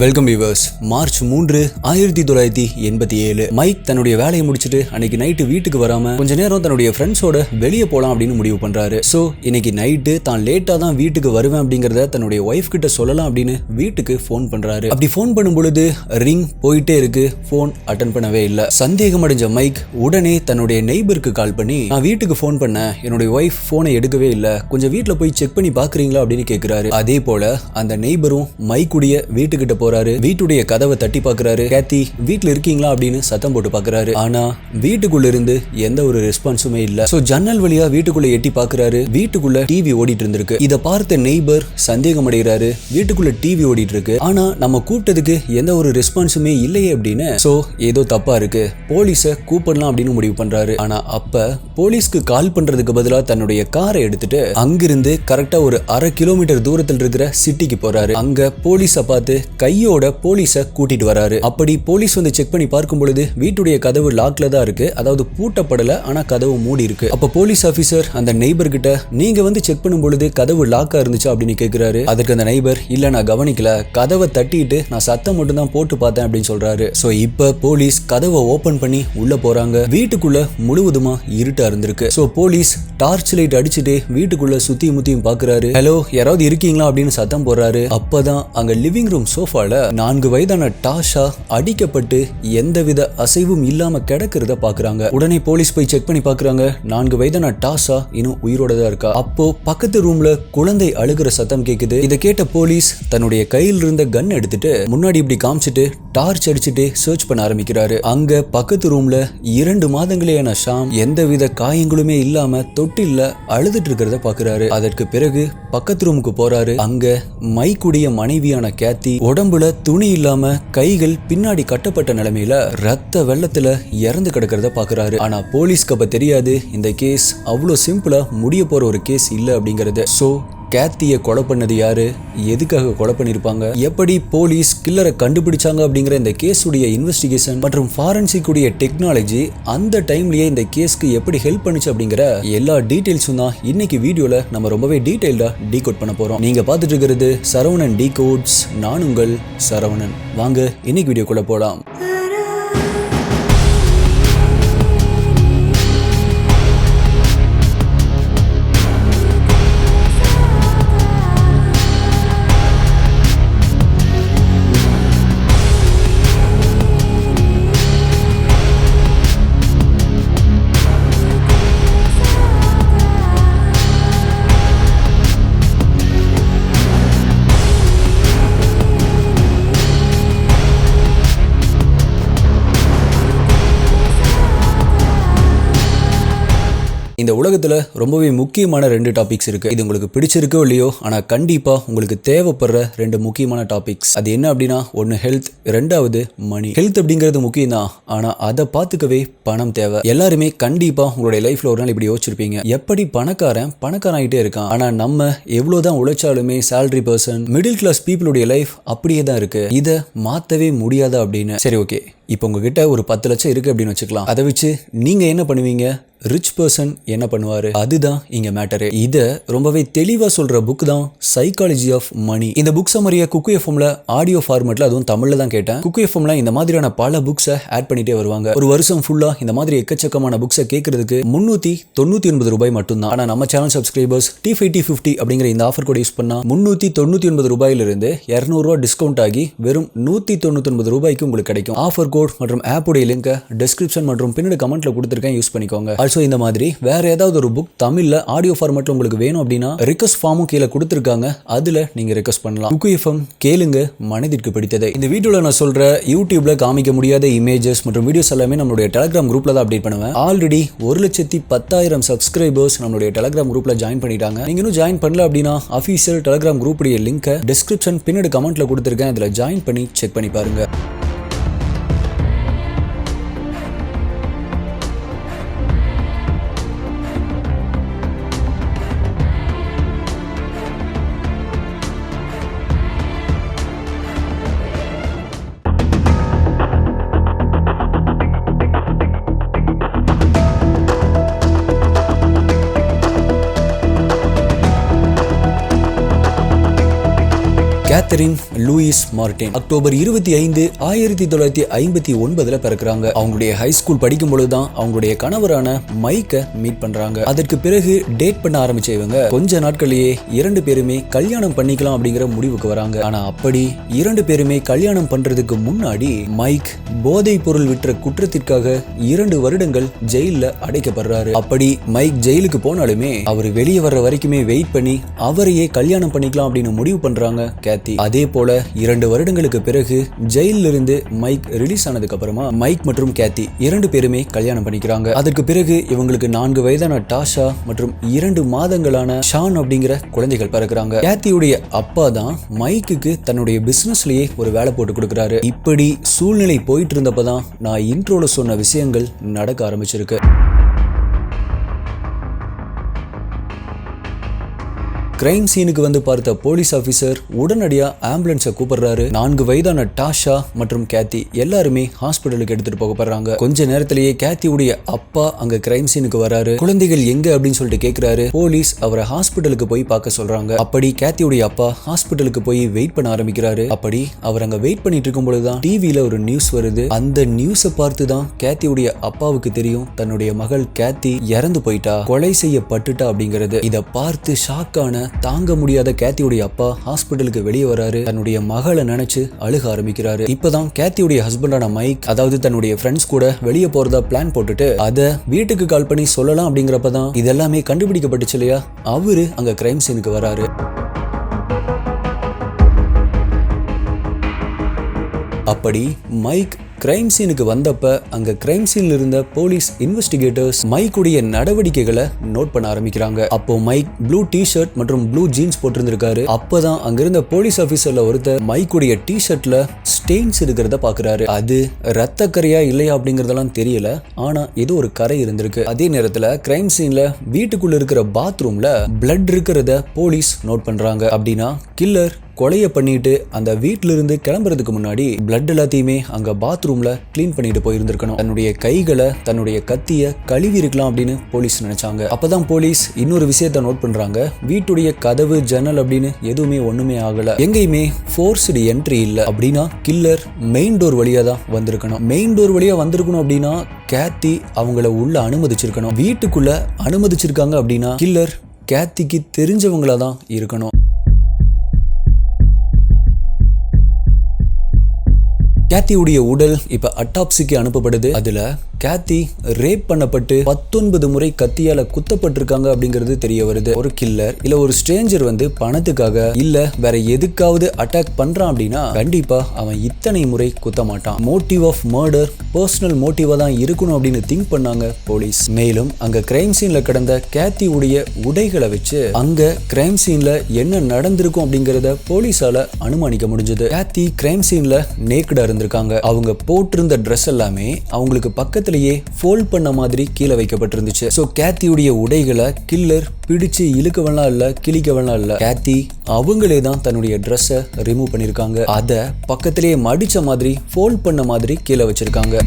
Welcome viewers. March 3, 1987 mic தன்னுடைய வேலையை முடிச்சுட்டு அன்னைக்கு நைட்டு வீட்டுக்கு வராம கொஞ்ச நேரம் தன்னுடைய ஃப்ரெண்ட்ஸோட வெளியே போலாம் அப்படின்னு முடிவு பண்றாரு. சோ இன்னைக்கு நைட்டு தான் லேட்டா தான் வீட்டுக்கு வருவேன் அப்படிங்கறத தன்னுடைய ஒய்ஃப் கிட்ட சொல்லலாம் அப்படின்னு வீட்டுக்கு போன் பண்றாரு. அப்படி போன் பண்ணும் பொழுது ரிங் போயிட்டே இருக்கு. போன் அட்டன் பண்ணவே இல்ல. சந்தேகம் அடைஞ்ச மைக் உடனே தன்னுடைய நெய்பருக்கு கால் பண்ணி, நான் வீட்டுக்கு போன் பண்ணேன், என்னுடைய ஒய்ஃப் போனை எடுக்கவே இல்ல, கொஞ்சம் வீட்டுல போய் செக் பண்ணி பாக்குறீங்களா அப்படின்னு கேக்குறாரு. அதே போல அந்த நெய்பரும் மைக்குடைய வீட்டுக்கிட்ட போறாரு. வீட்டுடைய கதவை தட்டி பாக்குறாரு. கேத்தி வீட்டுல இருக்கீங்களா அப்படின்னு சத்தம் போட்டு பாக்குறாரு. ஆனா வீட்டுக்குள்ள இருந்து எந்த ஒரு ரெஸ்பான்ஸுமே இல்ல. சோ ஜன்னல் வழியா வீட்டுக்குள்ள எட்டி பாக்குறாரு. வீட்டுக்குள்ள டிவி ஓடிட்டு இருந்திருக்கு. இத பார்த்த நெய்பர் சந்தேகம் அடைகிறாரு. வீட்டுக்குள்ள டிவி ஓடிட்டு இருக்கு, ஆனா நம்ம கூப்பிட்டதுக்கு எந்த ஒரு ரெஸ்பான்ஸுமே இல்லையே அப்படின்னு. சோ ஏதோ தப்பா இருக்கு, போலீஸ கூப்பிடலாம் அப்படின்னு முடிவு பண்றாரு. ஆனா அப்ப போலீஸ்க்கு கால் பண்றதுக்கு பதிலா தன்னுடைய காரை எடுத்துட்டு அங்கிருந்து கரெக்டா ஒரு 1/2 கிலோமீட்டர் தூரத்தில் இருக்கிற சிட்டிக்கு போறாரு. அங்க போலீஸ பார்த்து கையோட போலீஸ கூட்டிட்டு வராரு. அப்படி போலீஸ் வந்து செக் பண்ணி பார்க்கும் பொழுது வீட்டுடைய கதவு லாக்ல தான் இருக்கு, அதாவது பூட்டப்படல, ஆனா கதவு மூடி இருக்கு. அப்ப போலீஸ் ஆபீசர் அந்த நெய்பர் கிட்ட, நீங்க வந்து செக் பண்ணும் பொழுது கதவு லாக்கா இருந்துச்சு அப்படின்னு கேக்குறாரு. அதுக்கு அந்த நெய்பர், இல்ல நான் கவனிக்கல, கதவை தட்டிட்டு நான் சத்தம் மட்டும் தான் போட்டு பார்த்தேன் அப்படின்னு சொல்றாரு. சோ இப்ப போலீஸ் கதவை ஓபன் பண்ணி உள்ள போறாங்க. வீட்டுக்குள்ள முழுவதுமா இருட்டா இருந்திருக்கு. சோ போலீஸ் டார்ச் லைட் அடிச்சுட்டு வீட்டுக்குள்ள சுத்தி முத்தியும் பாக்குறாரு. ஹலோ, யாராவது இருக்கீங்களா அப்படின்னு சத்தம் போடுறாரு. அப்பதான் அங்க லிவிங் ரூம் சோஃபால 4 வயதான டாஷா அடிக்கப்பட்டு எந்தவித அசைவும் இல்லாம கிடக்கிறத பாக்குறாங்க. உடனே போலீஸ் போய் செக் பண்ணி பாக்குறாங்க. 4 வயதான டாஷா இன்னும் உயிரோட தான் இருக்கா. அப்போ பக்கத்து ரூம்ல குழந்தை அழுகிற சத்தம் கேக்குது. இதை கேட்ட போலீஸ் தன்னுடைய கையில் இருந்த கன் எடுத்துட்டு முன்னாடி இப்படி காமிச்சிட்டு டார்ச் அடிச்சுட்டு சர்ச் பண்ண ஆரம்பிக்கிறாரு. அங்க பக்கத்து ரூம்ல 2 மாதங்களேயான ஷாம் எந்தவித காயங்களுமே இல்லாம தொட்டில்ல அழுதுட்டு இருக்கிறத பாக்குறாரு. அதற்கு பிறகு பக்கத்து ரூமுக்கு போறாரு. அங்க மைக்குடைய மனைவியான கேத்தி உடம்புல துணி இல்லாம கைகள் பின்னாடி கட்டப்பட்ட நிலைமையில ரத்த வெள்ளத்துல இறந்து கிடக்கிறத பாக்குறாரு. ஆனா போலீஸ்க்கு அப்ப தெரியாது இந்த கேஸ் அவ்வளவு சிம்பிளா முடிய போற ஒரு கேஸ் இல்ல அப்படிங்கறது. சோ கேத்தியை கொலை பண்ணது யாரு, எதுக்காக கொலை பண்ணிருப்பாங்க, எப்படி போலீஸ் கில்லரை கண்டுபிடிச்சாங்க அப்படிங்கிற இந்த கேஸுடைய இன்வெஸ்டிகேஷன் மற்றும் ஃபாரன்சிக் உடைய டெக்னாலஜி அந்த டைம்லயே இந்த கேஸ்க்கு எப்படி ஹெல்ப் பண்ணுச்சு அப்படிங்கிற எல்லா டீடைல்ஸும் தான் இன்னைக்கு வீடியோல நம்ம ரொம்பவே டீடைல்டா டீகோட் பண்ண போறோம். நீங்க பார்த்துட்டு இருக்கிறது சரவணன் டீகோட்ஸ். நான் உங்கள் சரவணன். வாங்க இன்னைக்கு வீடியோக்குள்ள போலாம். இந்த உலகத்துல ரொம்பவே முக்கியமான 2 டாபிக்ஸ் இருக்கு. இது உங்களுக்கு பிடிச்சிருக்கோ இல்லையோ, ஆனா கண்டிப்பா உங்களுக்கு தேவைப்படுற 2 முக்கியமான டாபிக்ஸ். அது என்ன அப்படின்னா, ஒன்னு ஹெல்த், 2வது மணி. ஹெல்த் அப்படிங்கிறது முக்கியம் தான், ஆனா அதை பார்த்துக்கவே பணம் தேவை. எல்லாருமே கண்டிப்பா உங்களுடைய லைஃப்ல ஒரு நாள் இப்படி யோசிச்சிருப்பீங்க, எப்படி பணக்காரன் ஆகிட்டே இருக்கான், ஆனா நம்ம எவ்வளவுதான் உழைச்சாலுமே சேலரி பர்சன் மிடில் கிளாஸ் பீப்புளுடைய லைஃப் அப்படியே தான் இருக்கு, இதை மாத்தவே முடியாதா அப்படின்னு. சரி, ஓகே, இப்போ உங்ககிட்ட ஒரு 10 லட்சம் இருக்கு அப்படின்னு வச்சுக்கலாம். அதை வச்சு நீங்க என்ன பண்ணுவீங்க, ரிச் பர்சன் என்ன பண்ணுவாரு, அதுதான் இங்க மேட்டரு. இத ரொம்பவே தெளிவா சொல்ற புக் தான் சைக்காலஜி ஆஃப் மணி. இந்த புக் சம்மரியை குக்கு எஃப்எம்ல ஆடியோ ஃபார்மேட்ல, அதுவும் தமிழ்ல தான் கேட்டேன். குக்கு எஃப்எம்ல இந்த மாதிரியான பல புக்ஸை ஆட் பண்ணிட்டே வருவாங்க. ஒரு வருஷம் ஃபுல்லா இந்த மாதிரி எக்கச்சக்கமான புக்ஸை கேட்கறதுக்கு 399 ரூபாய் மட்டும்தான். ஆனா நம்ம சேனல் சப்ஸ்கிரைபர்ஸ் T50 அப்படிங்கிற இந்த ஆஃபர் கோட் யூஸ் பண்ணா 399 ரூபாயிலிருந்து 200 ரூபாய் டிஸ்கவுண்ட் ஆகி வெறும் 199 ரூபாய்க்கு உங்களுக்கு கிடைக்கும். ஆஃபர் கோட் மற்றும் ஆப் உடைய லிங்க் டிஸ்கிரிப்ஷன் மற்றும் பின்னாடி கமெண்ட்ல கொடுத்திருக்கேன், யூஸ் பண்ணிக்கோங்க. சோ இந்த மாதிரி வேற ஏதாவது ஒரு புக் தமிழ்ல ஆடியோ ஃபார்மேட்ல உங்களுக்கு வேணும் அப்படின்னா ரிக்வெஸ்ட் ஃபார்மும் கீழே கொடுத்திருக்காங்க, அதுல நீங்க ரிக்வெஸ்ட் பண்ணலாம். குக்கு எஃப்எம் கேளுங்க, மனதிற்கு பிடித்ததை. இந்த வீடியோல நான் சொல்ற யூடியூப்ல காமிக்க முடியாத இமேஜஸ் மற்றும் வீடியோஸ் எல்லாமே நம்மளுடைய டெலிகிராம் குரூப்ல தான் அப்டேட் பண்ணுவேன். ஆல்ரெடி 1,10,000 சப்ஸ்கிரைபர்ஸ் நம்மளுடைய டெலிகிராம் குரூப்ல ஜாயின் பண்ணிட்டாங்க. நீங்க இன்னும் ஜாயின் பண்ணல அப்படின்னா அபிஷியல் டெலிகிராம் குரூப் உடைய லிங்க் டிஸ்கிரிப்ஷன் பின்னாடி கமெண்ட்ல கொடுத்திருக்கேன், அதுல ஜாயின் பண்ணி செக் பண்ணி பாருங்க. கேத்தரின் லூயிஸ் மார்டின் அக்டோபர் 25, 1959 பிறக்கிறாங்க. அவங்களுடைய ஹை ஸ்கூல் படிக்கும் பொழுதுதான் அவங்களுடைய கணவரான மைக்கை மீட் பண்றாங்க. அதற்கு பிறகு டேட் பண்ண ஆரம்பிச்ச இவங்க கொஞ்ச நாட்களிலேயே 2 பேருமே கல்யாணம் பண்ணிக்கலாம் அப்படிங்கிற முடிவுக்கு வராங்க. ஆனா அப்படி 2 பேருமே கல்யாணம் பண்றதுக்கு முன்னாடி மைக் போதைப் பொருள் விற்ற குற்றத்திற்காக 2 வருடங்கள் ஜெயில அடைக்கப்படுறாரு. அப்படி மைக் ஜெயிலுக்கு போனாலுமே அவர் வெளியே வர்ற வரைக்குமே வெயிட் பண்ணி அவரையே கல்யாணம் பண்ணிக்கலாம் அப்படின்னு முடிவு பண்றாங்க கேத்தி. அதே போல 2 வருடங்களுக்கு பிறகு ஜெயில இருந்து மைக் ரிலீஸ் ஆனதுக்கு அப்புறமா மைக் மற்றும் கேத்தி 2 பேருமே கல்யாணம் பண்ணிக்கிறாங்க. அதற்கு பிறகு இவங்களுக்கு 4 வயதான டாஷா மற்றும் 2 மாதங்களான ஷான் அப்படிங்கிற குழந்தைகள் பிறக்கிறாங்க. கேத்தியுடைய அப்பா தான் மைக்குக்கு தன்னுடைய பிசினஸ்லயே ஒரு வேலை போட்டு கொடுக்கறாரு. இப்படி சூழ்நிலை போயிட்டு இருந்தப்பதான் நான் இன்ட்ரோல சொன்ன விஷயங்கள் நடக்க ஆரம்பிச்சிருக்கு. கிரைம் சீனுக்கு வந்து பார்த்த போலீஸ் ஆபீசர் உடனடியா ஆம்புலன்ஸை கூப்பிடுறாரு. 4 வயதான டாஷா மற்றும் கேத்தி எல்லாருமே ஹாஸ்பிட்டலுக்கு எடுத்துட்டு போகப்படுறாங்க. கொஞ்ச நேரத்திலேயே கேத்தியுடைய அப்பா அங்க கிரைம் சீனுக்கு வராரு. குழந்தைகள் எங்க அப்படின்னு சொல்லிட்டு கேட்கிறாரு. போலீஸ் அவரை ஹாஸ்பிட்டலுக்கு போய் பார்க்க சொல்றாங்க. அப்படி கேத்தியுடைய அப்பா ஹாஸ்பிட்டலுக்கு போய் வெயிட் பண்ண ஆரம்பிக்கிறாரு. அப்படி அவர் அங்க வெயிட் பண்ணிட்டு இருக்கும் பொழுதுதான் டிவியில ஒரு நியூஸ் வருது. அந்த நியூஸை பார்த்து தான் கேத்தியுடைய அப்பாவுக்கு தெரியும் தன்னுடைய மகள் கேத்தி இறந்து போயிட்டா, கொலை செய்யப்பட்டுட்டா அப்படிங்கிறது. இதை பார்த்து ஷாக்கான தாங்க முடியாத கேத்தியுடைய அப்பா ஹாஸ்பிட்டலுக்கு வெளியே வராரு. தன்னுடைய மகளை நினைச்சு அழுக ஆரம்பிக்கிறாரு. இப்பதான் கேத்தியுடைய ஹஸ்பண்டான மைக், அதாவது தன்னுடைய ஃப்ரெண்ட்ஸ் கூட வெளியே போறதா பிளான் போட்டுட்டு அத வீட்டுக்கு கால் பண்ணி சொல்லலாம் அப்படிங்கிறப்பதான் இதெல்லாமே கண்டுபிடிக்கப்பட்டுச்சு இல்லையா, அவரு அங்க கிரைம் சீனுக்கு வராரு. அப்படி மைக் கிரைம் சீனுக்கு வந்தப்ப அங்க கிரைம் சீன்ல இருந்த போலீஸ் இன்வெஸ்டிகேட்டர்ஸ் மைக்குடைய நடவடிக்கைகளை நோட் பண்ண ஆரம்பிக்கிறாங்க. அப்போ மைக் ப்ளூ டி-ஷர்ட் மற்றும் ப்ளூ ஜீன்ஸ் போட்டிருந்திருக்காரு. அப்பதான் அங்க இருந்த போலீஸ் ஆபீசர்ல ஒருத்தர் மைக்குடைய டி-ஷர்ட்ல ஸ்டெயின்ஸ் இருக்கிறத பாக்குறாரு. அது ரத்த கரையா இல்லையா அப்படிங்கறதெல்லாம் தெரியல, ஆனா ஏதோ ஒரு கரை இருந்திருக்கு. அதே நேரத்துல கிரைம் சீன்ல வீட்டுக்குள்ள இருக்கிற பாத்ரூம்ல பிளட் இருக்கிறத போலீஸ் நோட் பண்றாங்க. அப்படின்னா கில்லர் கொலையை பண்ணிட்டு அந்த வீட்டுல இருந்து கிளம்புறதுக்கு முன்னாடி பிளட் எல்லாத்தையுமே அங்க பாத்ரூம்ல கிளீன் பண்ணிட்டு போயிருந்திருக்கணும். தன்னுடைய கைகளை, தன்னுடைய கத்திய கழுவி இருக்கலாம் அப்படின்னு போலீஸ் நினைச்சாங்க. அப்பதான் போலீஸ் இன்னொரு விஷயத்த நோட் பண்றாங்க. வீட்டுடைய கதவு, ஜன்னல் அப்படின்னு எதுவுமே ஒண்ணுமே ஆகல. எங்கேயுமே ஃபோர்ஸ்டு என்ட்ரி இல்ல. அப்படின்னா கில்லர் மெயின் டோர் வழியா தான் வந்திருக்கணும். மெயின் டோர் வழியா வந்திருக்கணும் அப்படின்னா கேத்தி அவங்கள உள்ள அனுமதிச்சிருக்கணும். வீட்டுக்குள்ள அனுமதிச்சிருக்காங்க அப்படின்னா கில்லர் கேத்திக்கு தெரிஞ்சவங்களா தான் இருக்கணும். கேத்தியுடைய உடல் இப்ப அட்டாப்சிக்கு அனுப்பப்படுது. அதுல கேத்தி ரேப் பண்ணப்பட்டு 19 முறை கத்தியால குத்தப்பட்டிருக்காங்க அப்படிங்கிறது தெரிய வருது. ஒரு கில்லர் இல்ல ஒரு ஸ்ட்ரேஞ்சர் வந்து பணத்துக்காக இல்ல வேற எதுக்காவது அட்டாக் பண்றான் அப்படின்னா கண்டிப்பா அவன் இத்தனை முறை குத்த மாட்டான். மோட்டிவ் ஆஃப் மர்டர் பர்சனல் மோட்டிவா தான் இருக்கணும் அப்படின்னு திங்க் பண்ணாங்க போலீஸ். மேலும் அங்க கிரைம் சீன்ல கிடந்த கேத்தி உடைய உடைகளை வச்சு அங்க கிரைம் சீன்ல என்ன நடந்திருக்கும் அப்படிங்கறத போலீஸால அனுமானிக்க முடிஞ்சது. கேத்தி கிரைம் சீன்ல நேக்கடா இருந்திருக்காங்க. அவங்க போட்டிருந்த ட்ரெஸ் எல்லாமே அவங்களுக்கு பக்கத்துல ஃபோல்ட் பண்ண மாதிரி கீழே வைக்கப்பட்டிருந்துச்சு. சோ கேத்தியுடைய உடைகளை கில்லர் பிடிச்சு இழுக்கவெல்லாம் இல்ல, கிழிக்கவெல்லாம் இல்ல. கேத்தி அவங்களே தான் தன்னுடைய ட்ரெஸ்ஸை ரிமூவ் பண்ணிருக்காங்க. அத பக்கத்திலேயே மடிச்ச மாதிரி ஃபோல்ட் பண்ண மாதிரி கீழே வச்சிருக்காங்க.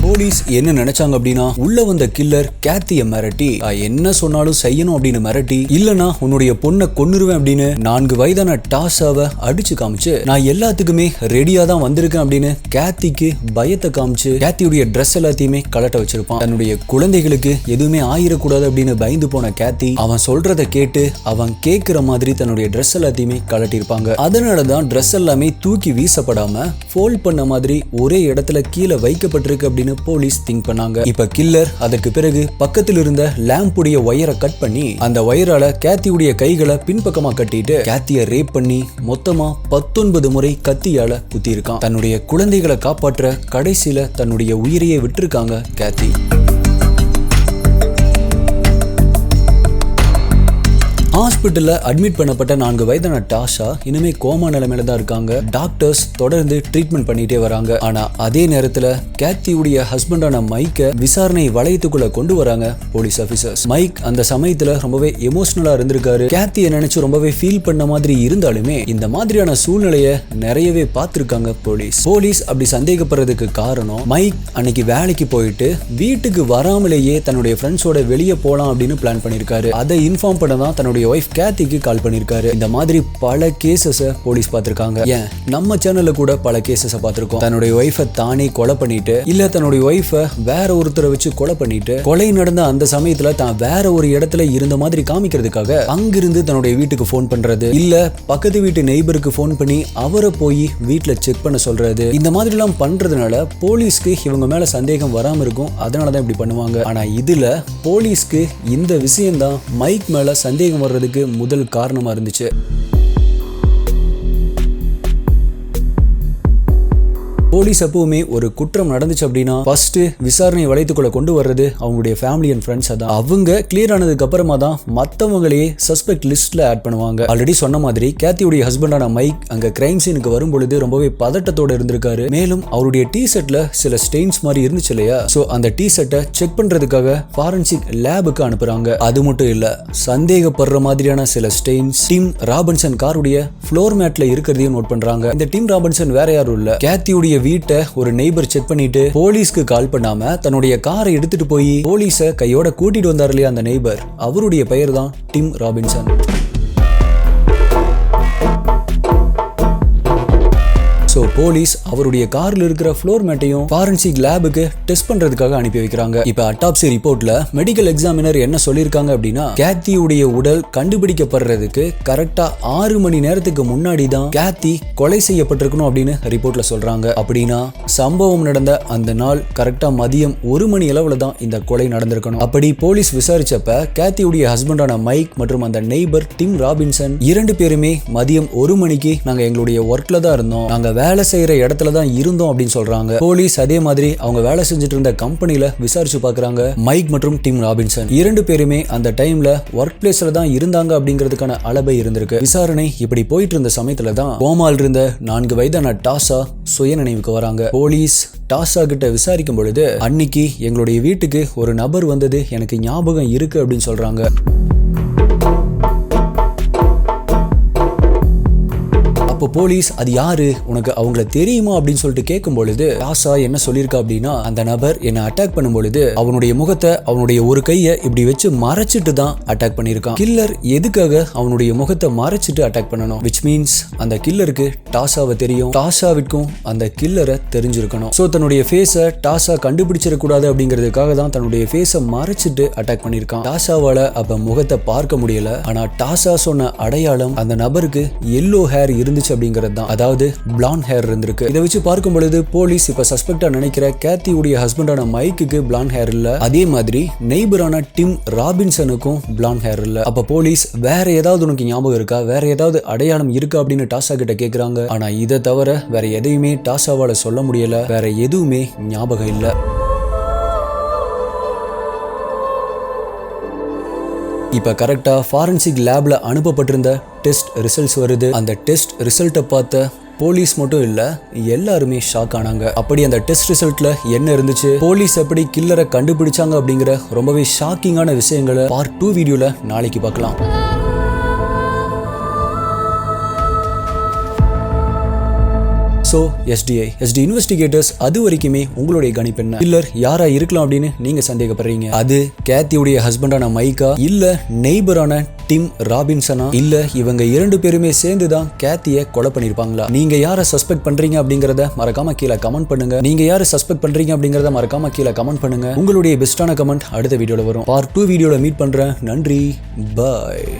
போலீஸ் என்ன நினைச்சாங்க அப்படின்னா உள்ள வந்த கில்லர் கேத்திய மிரட்டி என்ன சொன்னாலும் செய்யணும் அப்படின்னு மிரட்டி, இல்லனா உன்னுடைய பொண்ணை கொன்னுருவேன் அப்படின்னு 4 வயதான டாஷாவை அடிச்சு காமிச்சு நான் எல்லாத்துக்குமே ரெடியா தான் வந்திருக்கேன் அப்படின்னு கேத்திக்கு பயத்தை காமிச்சு கேத்தியுடைய ட்ரெஸ் எல்லாத்தையுமே கலட்ட வச்சிருப்பான். தன்னுடைய குழந்தைகளுக்கு எதுவுமே ஆயிடக்கூடாது அப்படின்னு பயந்து போன கேத்தி அவன் சொல்றதை கேட்டு அவன் கேட்கிற மாதிரி தன்னுடைய ட்ரெஸ் எல்லாத்தையுமே கலட்டிருப்பாங்க. அதனாலதான் ட்ரெஸ் எல்லாமே தூக்கி வீசப்படாம ஃபோல்ட் பண்ண மாதிரி ஒரே இடத்துல கீழே வைக்கப்பட்டிருக்கு அப்படின்னு போலீஸ் திங்க் பண்ணாங்க. இப்ப கில்லர் அதற்கு பிறகு பக்கத்தில் இருந்த லேம்புடைய ஒயரை கட் பண்ணி அந்த ஒயரால கேத்தியுடைய கைகளை பின்பக்கமா கட்டிட்டு கேத்திய ரேப் பண்ணி மொத்தமா 19 முறை கத்தியால குத்தி இருக்கான். தன்னுடைய குழந்தைகளை காப்பாற்ற கடைசியில தன்னுடைய உயிரையே விட்டிருக்காங்க கேத்தி. ஹாஸ்பிட்டல்ல அட்மிட் பண்ணப்பட்ட 4 வயதான டாஷா இனிமே கோமா நிலைமையில தான் இருக்காங்க. டாக்டர்ஸ் தொடர்ந்து ட்ரீட்மெண்ட் பண்ணிட்டே வராங்க. ஆனா அதே நேரத்துல கேத்தியுடைய ஹஸ்பண்டான மைக்க விசாரணை வளையத்துக்குள்ள கொண்டு வராங்க போலீஸ் ஆபீசர்ஸ். மைக் அந்த சமயத்துல ரொம்பவே எமோஷனலா இருந்திருக்காரு. கேத்தியை நினைச்சு ரொம்பவே ஃபீல் பண்ண மாதிரி இருந்தாலுமே இந்த மாதிரியான சூழ்நிலையை நிறையவே பார்த்திருக்காங்க போலீஸ் அப்படி சந்தேகப்படுறதுக்கு காரணம் மைக் அன்னைக்கு வேலைக்கு போயிட்டு வீட்டுக்கு வராமலேயே தன்னுடைய ஃப்ரெண்ட்ஸோட வெளியே போலாம் அப்படின்னு பிளான் பண்ணிருக்காரு. அதை இன்ஃபார்ம் பண்ண தான் தன்னுடைய ஒய்ஃப் கேத்திக்கு கால் பண்ணிருக்காரு. இந்த மாதிரி பல கேசஸ போலீஸ் பார்த்திருக்காங்க. ஏன் நம்ம சேனல்ல கூட பல கேசஸ பார்த்திருக்கோம். தன்னுடைய ஒய்ஃபை தானே கொலை பண்ணிட்டு இல்ல தன்னுடைய ஒய்ஃபை வேற ஒருத்தரை வச்சு கொலை பண்ணிட்டு கொலை நடந்த அந்த சமயத்துல தான் வேற ஒரு இடத்துல இருந்த மாதிரி காமிக்கிறதுக்காக அங்கிருந்து தன்னுடைய வீட்டுக்கு போன் பண்றது இல்ல பக்கத்து வீட்டு நெய்பருக்கு போன் பண்ணி அவரை போய் வீட்டுல செக் பண்ண சொல்றது. இந்த மாதிரி எல்லாம் பண்றதுனால போலீஸ்க்கு இவங்க மேல சந்தேகம் வராம இருக்கும். அதனாலதான் இப்படி பண்ணுவாங்க. ஆனா இதுல போலீஸ்க்கு இந்த விஷயம்தான் மைக் மேல சந்தேகம் வர்றதுக்கு முதல் காரணமா இருந்துச்சு. போலீஸ் எப்பவுமே ஒரு குற்றம் நடந்துச்சு அப்படின்னா ஃபர்ஸ்ட் விசாரணை வளையத்துக்குள்ள கொண்டு வர்றது அவங்களுடைய ஃபேமிலி அண்ட் ஃப்ரெண்ட்ஸ் தான். அவங்க கிளியர் ஆனதுக்கு அப்புறமா தான் மத்தவங்களையே சஸ்பெக்ட் லிஸ்ட்ல ஆட் பண்ணுவாங்க. ஆல்ரெடி சொன்ன மாதிரி கேத்தியுடைய ஹஸ்பண்டான மைக் அங்க கிரைம் சீனுக்கு வரும்பொழுது ரொம்பவே பதட்டத்தோட இருந்திருக்காரு. மேலும் அவருடைய டி ஷர்ட்ல சில ஸ்டெயின்ஸ் மாதிரி இருந்துச்சு இல்லையா, சோ அந்த டி ஷர்ட்டை செக் பண்றதுக்காக ஃபாரன்சிக் லேபுக்கு அனுப்புறாங்க. அது மட்டும் இல்ல, சந்தேகப்படுற மாதிரியான சில ஸ்டெயின்ஸ் டிம் ராபின்சன் காருடைய ஃப்ளோர் மேட்ல இருக்கிறதையும் நோட் பண்றாங்க. இந்த டிம் ராபின்சன் வேற யாரும் இல்ல, கேத்தியுடைய வீட்டை ஒரு நெய்பர் செக் பண்ணிட்டு போலீஸ்க்கு கால் பண்ணாம தன்னுடைய காரை எடுத்துட்டு போய் போலீஸை கையோட கூட்டிட்டு வந்தார் இல்லையா அந்த நெய்பர், அவருடைய பெயர் தான் டிம் ராபின்சன். சோ போலீஸ் அவருடைய கார்ல இருக்கிற ஃப்ளோர் மேட்டையும் ஃபாரன்சிக் லேபுக்கு டெஸ்ட் பண்றதுக்காக அனுப்பி வைக்கிறாங்க. இப்ப அட்டாப்சி ரிப்போர்ட்ல மெடிக்கல் எக்ஸாமினர் என்ன சொல்லிருக்காங்க அப்படின்னா, கேத்தியுடைய உடல் கண்டுபிடிக்கப்படுறதுக்கு கரெக்டா 6 மணி நேரத்துக்கு முன்னாடி தான் கேத்தி கொலை செய்யப்பட்டிருக்கணும் அப்படின்னு ரிப்போர்ட்ல சொல்றாங்க. அப்படின்னா சம்பவம் நடந்த அந்த நாள் கரெக்டா மதியம் 1 மணி அளவுல தான் இந்த கொலை நடந்திருக்கணும். அப்படி போலீஸ் விசாரிச்சப்ப கேத்தியுடைய ஹஸ்பண்டான மைக் மற்றும் அந்த நெய்பர் டிம் ராபின்சன் 2 பேருமே மதியம் 1 மணிக்கு நாங்க எங்களுடைய ஒர்க்ல தான் இருந்தோம், நாங்க வேலை செய்யற இடத்துல தான் இருந்தோம் அப்படின்னு சொல்றாங்க. போலீஸ் அதே மாதிரி அவங்க வேலை செஞ்சுட்டு இருந்த கம்பெனில விசாரிச்சு பாக்குறாங்க. மைக் மற்றும் டிம் ராபின்சன் 2 பேருமே அந்த டைம்ல ஒர்க் பிளேஸ்ல தான் இருந்தாங்க அப்படிங்கிறதுக்கான அளவை இருந்திருக்கு. விசாரணை இப்படி போயிட்டு இருந்த சமயத்துல தான் கோமால் இருந்த 4 வயதான டாஷா சுய நினைவுக்கு வராங்க. போலீஸ் டாஷா கிட்ட விசாரிக்கும் பொழுது, அன்னைக்கு எங்களுடைய வீட்டுக்கு ஒரு நபர் வந்தது எனக்கு ஞாபகம் இருக்கு அப்படின்னு சொல்றாங்க. அப்போ போலீஸ் அது யாரு, உனக்கு அவங்கள தெரியுமா அப்படின்னு சொல்லிட்டு கேட்கும் பொழுது டாஷா என்ன சொல்லியிருக்கா அப்படின்னா, அந்த நபர் என்ன அட்டாக் பண்ணும் பொழுது அவனுடைய முகத்தை அவனுடைய ஒரு கையை இப்படி வச்சு மறைச்சிட்டு தான் அட்டாக் பண்ணியிருக்கான். கில்லர் எதுக்காக அவனுடைய முகத்தை மறைச்சிட்டு அட்டாக் பண்ணணும்? விச் மீன்ஸ் அந்த கில்லருக்கு டாஷாவை தெரியும், டாஷாவிற்கும் அந்த கில்லரை தெரிஞ்சிருக்கணும். சோ தன்னுடைய ஃபேஸை டாஷா கண்டுபிடிச்சிடக்கூடாது அப்படிங்கிறதுக்காக தான் தன்னுடைய ஃபேஸை மறைச்சிட்டு அட்டாக் பண்ணியிருக்கான். டாஷாவால அப்ப முகத்தை பார்க்க முடியல. ஆனா டாஷா சொன்ன அடையாளம் அந்த நபருக்கு எல்லோ ஹேர் இருந்துச்சு அப்படிங்கிறது தான், அதாவது பிளாண்ட் ஹேர் இருந்திருக்கு. இதை வச்சு பார்க்கும் பொழுது போலீஸ் இப்ப சஸ்பெக்டா நினைக்கிற கேத்தியுடைய ஹஸ்பண்டான மைக்குக்கு பிளாண்ட் ஹேர் இல்ல, அதே மாதிரி நெய்பரான டிம் ராபின்சனுக்கும் பிளாண்ட் ஹேர் இல்ல. அப்ப போலீஸ் வேற ஏதாவது உனக்கு ஞாபகம் இருக்கா, வேற ஏதாவது அடையாளம் இருக்கா அப்படின்னு டாஷா கிட்ட கேக்குறாங்க. ஆனா இதை தவிர வேற எதையுமே டாஷாவால சொல்ல முடியல, வேற எதுவுமே ஞாபகம் இல்ல. இப்ப கரெக்டா ஃபாரன்சிக் லேப்ல அனுப்பப்பட்டிருந்த டெஸ்ட் ரிசல்ட்ஸ் வருது. அந்த டெஸ்ட் ரிசல்ட்டை பார்த்த போலீஸ் மட்டும் இல்ல, எல்லாருமே ஷாக் ஆனாங்க. அப்படி அந்த டெஸ்ட் ரிசல்ட்ல என்ன இருந்துச்சு, போலீஸ் எப்படி கில்லரை கண்டுபிடிச்சாங்க அப்படிங்கிற ரொம்பவே ஷாக்கிங்கான விஷயங்களை பார்ட் 2 வீடியோல நாளைக்கு பார்க்கலாம். ஸோ எஸ்டி இன்வெஸ்டிகேட்டர்ஸ் அது வரைக்குமே உங்களுடைய கணிப்பு என்ன? கில்லர் யாரா இருக்கலாம் அப்படின்னு நீங்க சந்தேகப்படுறீங்க? அது கேத்தியுடைய ஹஸ்பண்டான மைக்கா, இல்ல நெய்பரான டிம் ராபின்சனா, இல்ல இவங்க 2 பேருமே சேர்ந்து தான் கேத்தியை கொலை பண்ணிருப்பாங்களா? நீங்க யாரை சஸ்பெக்ட் பண்றீங்க அப்படிங்கறத மறக்காம கீழே கமெண்ட் பண்ணுங்க. நீங்க யாரை சஸ்பெக்ட் பண்றீங்க அப்படிங்கறத மறக்காம கீழே கமெண்ட் பண்ணுங்க. உங்களுடைய பெஸ்டான கமெண்ட் அடுத்த வீடியோல வரும். பார்ட் 2 வீடியோல மீட் பண்றேன். நன்றி, பாய்.